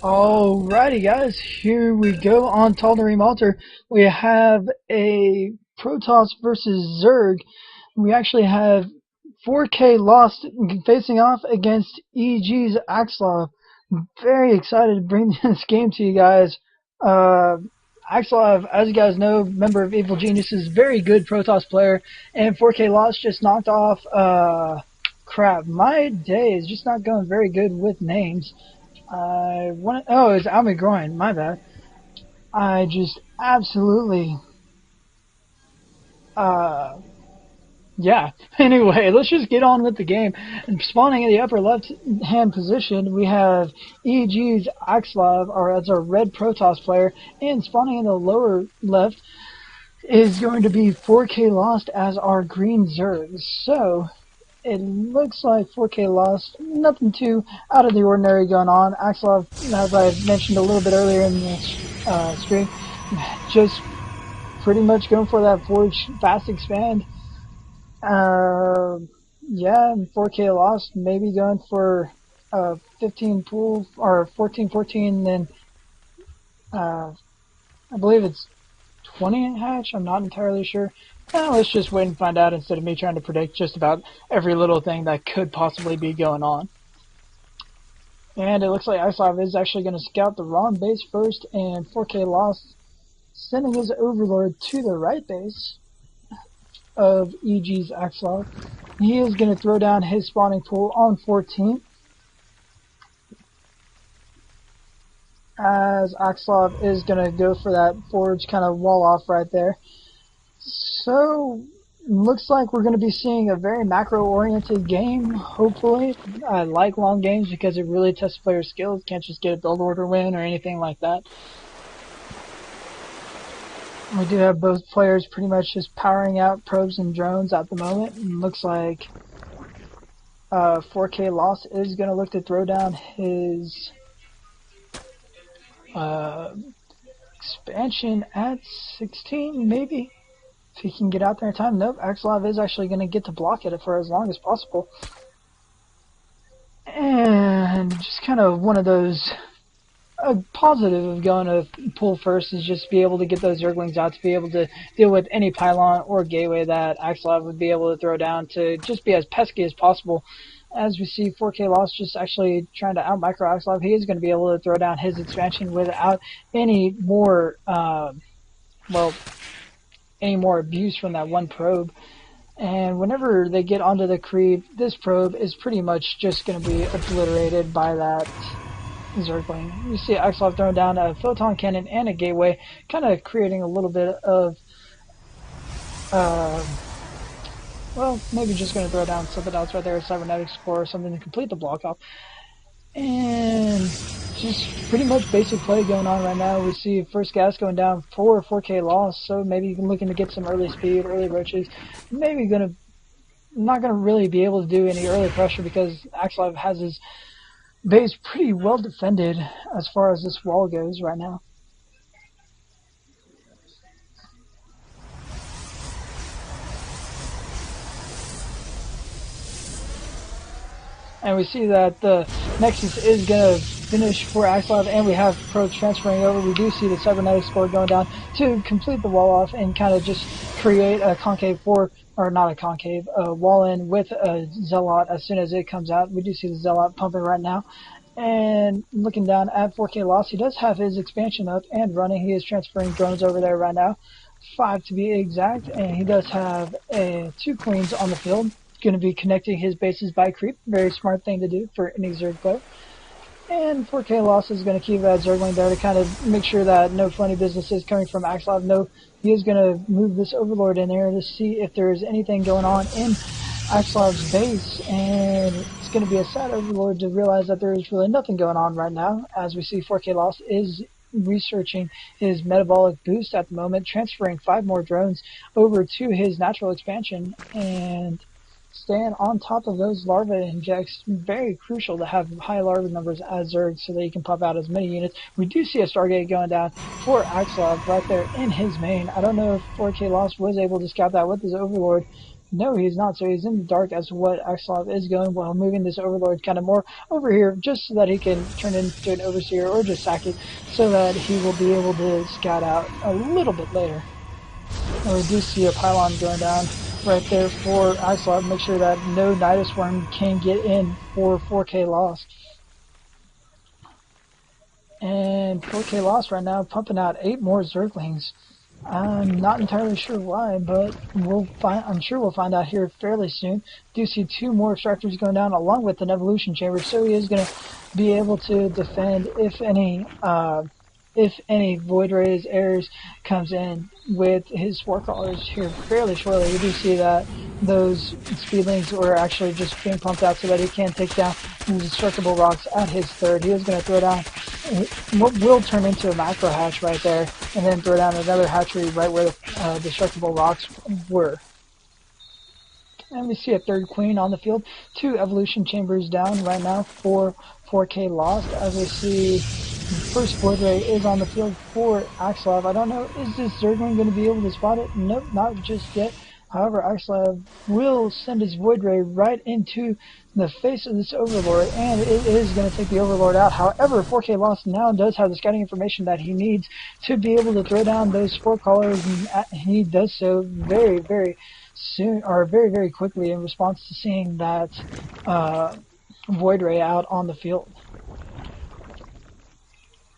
Alrighty guys, here we go on Tal'Darim Altar. We have a Protoss versus Zerg. We actually have 4KLost facing off against EGAxslav. Very excited to bring this game to you guys. Axlav, as you guys know, member of Evil Geniuses, very good Protoss player, and 4KLost just knocked off, crap, my day is just not going very good with names. Oh, it's Almy Groin, my bad. I just absolutely, yeah. Anyway, let's just get on with the game. And spawning in the upper left-hand position, we have EGAxslav, or that's our red Protoss player, and spawning in the lower left is going to be 4KLost as our green Zerg. So, it looks like 4KLost, nothing too out of the ordinary going on. Axlav, as I mentioned a little bit earlier in the stream, just pretty much going for that Forge fast expand. Yeah, 4KLost maybe going for 15 pool or 14-14, then I believe it's 20 hatch. I'm not entirely sure. Let's just wait and find out instead of me trying to predict just about every little thing that could possibly be going on. And it looks like EGAxslav is actually going to scout the wrong base first, and 4KLost sending his overlord to the right base of EGAxslav. He is going to throw down his spawning pool on 14. As EGAxslav is going to go for that forge kind of wall off right there. So, looks like we're going to be seeing a very macro-oriented game, hopefully. I like long games because it really tests player skills. Can't just get a build order win or anything like that. We do have both players pretty much just powering out probes and drones at the moment. And looks like 4KLost is going to look to throw down his expansion at 16, maybe. If he can get out there in time. Nope, EGAxslav is actually going to get to block it for as long as possible. And just kind of one of those, a positive of going to pull first is just be able to get those Zerglings out to be able to deal with any pylon or gateway that EGAxslav would be able to throw down to just be as pesky as possible. As we see 4KLost just actually trying to out-micro EGAxslav, he is going to be able to throw down his expansion without any more, any more abuse from that one probe. And whenever they get onto the creep, this probe is pretty much just going to be obliterated by that Zergling. You see EGAxslav throwing down a photon cannon and a gateway, kind of creating a little bit of, well, maybe just going to throw down something else right there, a cybernetics core or something to complete the block off. And just pretty much basic play going on right now. We see first gas going down for 4KLost, so maybe you can looking to get some early speed, early roaches. Maybe not gonna really be able to do any early pressure because EGAxslav has his base pretty well defended as far as this wall goes right now. And we see that the Nexus is going to finish for EGAxslav, and we have probes transferring over. We do see the cybernetics core going down to complete the wall off and kind of just create a concave or not a concave, a wall in with a Zealot as soon as it comes out. We do see the Zealot pumping right now. And looking down at 4KLost, he does have his expansion up and running. He is transferring drones over there right now, 5 to be exact, and he does have 2 queens on the field. Going to be connecting his bases by creep. Very smart thing to do for any Zerg player. And 4KLost is going to keep that Zergling there to kind of make sure that no funny business is coming from EGAxslav. No, he is going to move this Overlord in there to see if there is anything going on in EGAxslav's base. And it's going to be a sad Overlord to realize that there is really nothing going on right now. As we see 4KLost is researching his metabolic boost at the moment, transferring 5 more drones over to his natural expansion. And staying on top of those larva injects, very crucial to have high larva numbers as Zerg so that you can pop out as many units. We do see a Stargate going down for EGAxslav right there in his main. I don't know if 4KLost was able to scout that with his Overlord, No, he's not. So he's in the dark as to what EGAxslav is going, while moving this Overlord kind of more over here, just so that he can turn into an Overseer or just sack it, so that he will be able to scout out a little bit later. And we do see a pylon going down right there for EGAxslav. Make sure that no Nidus Worm can get in for 4KLost. And 4KLost right now pumping out 8 more Zerglings. I'm not entirely sure why, but I'm sure we'll find out here fairly soon. Do see 2 more extractors going down along with an evolution chamber, so he is going to be able to defend if any Void Rays errors comes in with his FourKLost here fairly shortly. We do see that those speedlings are actually just being pumped out so that he can take down the destructible rocks at his third. He is going to throw down what will turn into a macro hatch right there, and then throw down another hatchery right where the destructible rocks were. And we see a 3rd queen on the field. 2 evolution chambers down right now for 4KLost. As we see, first Void Ray is on the field for EGAxslav. I don't know, is this Zergling going to be able to spot it? Nope, not just yet. However, EGAxslav will send his Void Ray right into the face of this Overlord, and it is going to take the Overlord out. However, 4KLost now does have the scouting information that he needs to be able to throw down those Spore Callers, and he does so very, very soon, or very, very quickly, in response to seeing that Void Ray out on the field.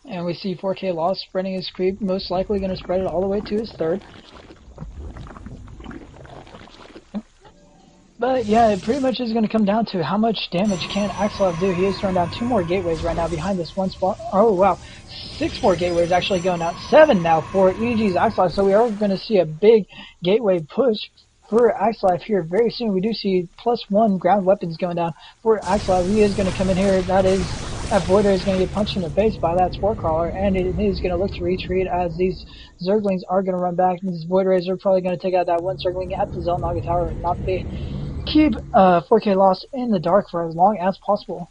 And we see 4KLost spreading his creep, most likely going to spread it all the way to his third. But yeah, it pretty much is going to come down to how much damage can EGAxslav do. He is throwing down 2 more gateways right now behind this one spot. Oh wow, 6 more gateways actually going out. 7 now for EGAxslav. So we are going to see a big gateway push for EGAxslav here very soon. We do see +1 ground weapons going down for EGAxslav. He is going to come in here. That Void Ray is going to get punched in the face by that Spore Crawler, and it is going to look to retreat as these Zerglings are going to run back. These Void Rays are probably going to take out that one Zergling at the Xel'Naga Tower and not keep 4KLost in the dark for as long as possible.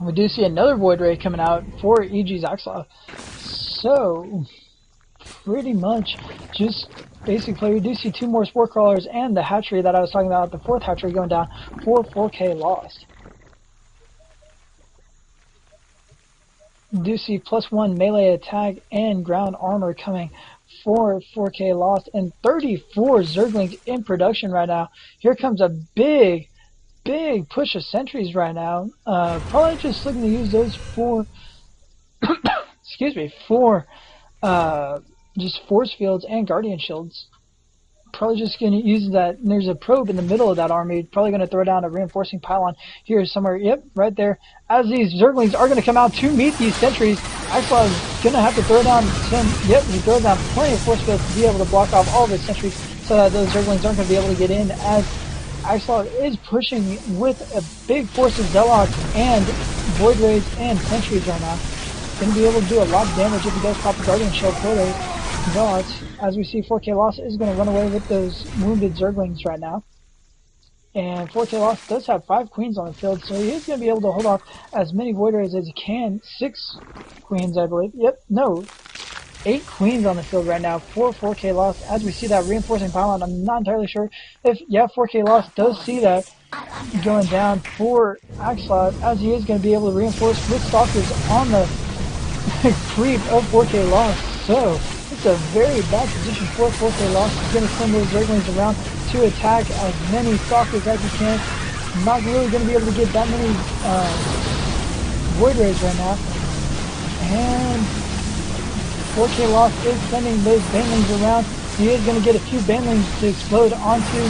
We do see another Void Ray coming out for EGAxslav. So, pretty much just basic play. We do see 2 more Spore Crawlers and the hatchery that I was talking about, the 4th hatchery going down for 4KLost. We do see +1 melee attack and ground armor coming for 4KLost, and 34 Zerglings in production right now. Here comes a big push of sentries right now. Probably just looking to use those for excuse me, for just force fields and guardian shields. Probably just going to use that. And there's a probe in the middle of that army. Probably going to throw down a reinforcing pylon here somewhere. Yep, right there. As these Zerglings are going to come out to meet these sentries, EGAxslav is going to have to throw down some. Yep, he throws down plenty of force fields to be able to block off all of his sentries, so that those Zerglings aren't going to be able to get in. As EGAxslav is pushing with a big force of Zealots and Void Rays and sentries right now. Going to be able to do a lot of damage if he does pop a guardian shield for those Zealots. As we see, 4KLost is going to run away with those wounded Zerglings right now. And 4KLost does have 5 queens on the field, so he is going to be able to hold off as many Void Rays as he can. 6 queens, I believe. Yep, no. 8 queens on the field right now for 4KLost. As we see that reinforcing pylon, I'm not entirely sure if, yeah, 4KLost does see that going down for EGAxslav, as he is going to be able to reinforce with stalkers on the creep of 4KLost. So, it's a very bad position for 4KLost. He's going to send those Zerglings around to attack as many stalkers as he can. Not really going to be able to get that many Void Rays right now. And 4KLost is sending those Banelings around. He is going to get a few Banelings to explode onto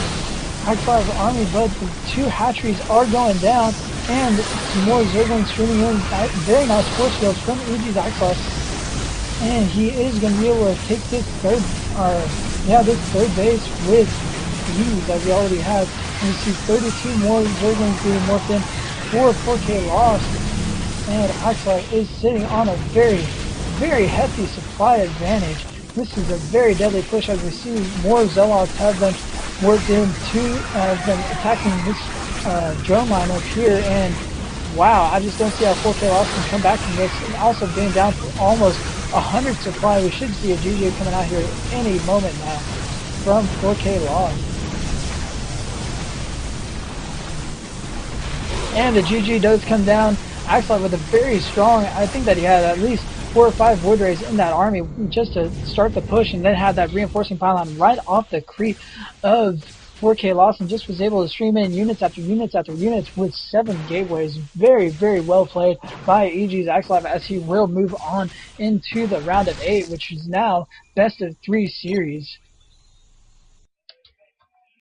EGAxslav's army, but the 2 hatcheries are going down, and some more Zerglings streaming in. Very nice force fields from EGAxslav. And he is going to be able to take this third base with ease, as we already have. And we see 32 more Zerglings being morphed in for 4KLost. And EGAxslav is sitting on a very, very hefty supply advantage. This is a very deadly push, as we see more Zealots have been worked in to them attacking this drone line up here. And wow, I just don't see how 4KLost can come back from this. And also being down for almost 100 supply. We should see a GG coming out here any moment now from 4KLost. And the GG does come down. EGAxslav with a very strong, I think that he had at least 4 or 5 wood rays in that army just to start the push, and then had that reinforcing pylon right off the creep of 4KLost, and just was able to stream in units after units after units with 7 gateways. Very, very well played by EGAxslav, as he will move on into the round of 8, which is now best of 3 series.